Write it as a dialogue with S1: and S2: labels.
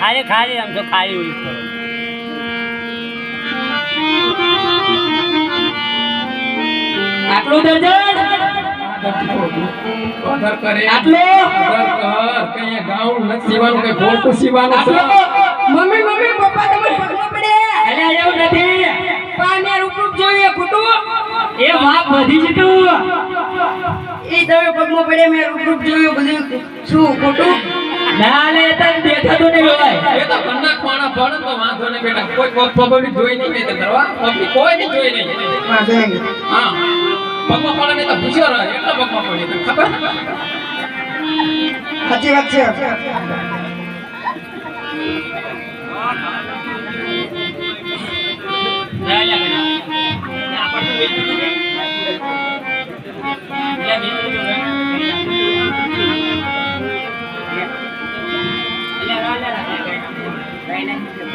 S1: ખાલી આમ તો ખાલી ઉડી કરો આટલું દર્જન
S2: ઓર્ડર કરે
S1: આટલું
S2: ઓર્ડર કર કઈ ગાઉન નથી સીવાનું કઈ ફોટો સીવાનું છે
S3: મમ્મી મમ્મી પપ્પા તમને પગમાં પડે
S1: અલે એવું નથી
S3: પાને રૂપ જોઈએ ખોટું
S1: એ વાત વધી છે તું
S3: એ તમે પગમાં પડે મેં રૂપ જોયું બધું શું ખોટું
S1: ના લે તને દેખાતું નહીં હોય
S2: એ તો કન્નાક પાણા પડે તો વાંધો નહીં બેટા કોઈ પબ્લિક જોઈ નહીં તે કરવા પબ્લિક કોઈ નહીં જોઈ નહીં હા પગમાં પડે નહીં તો પૂછ્યો રહે એટલા પગમાં પડે તને ખબર
S3: સાચી વાત છે
S1: લે લે આપણ તો વેચી દે લે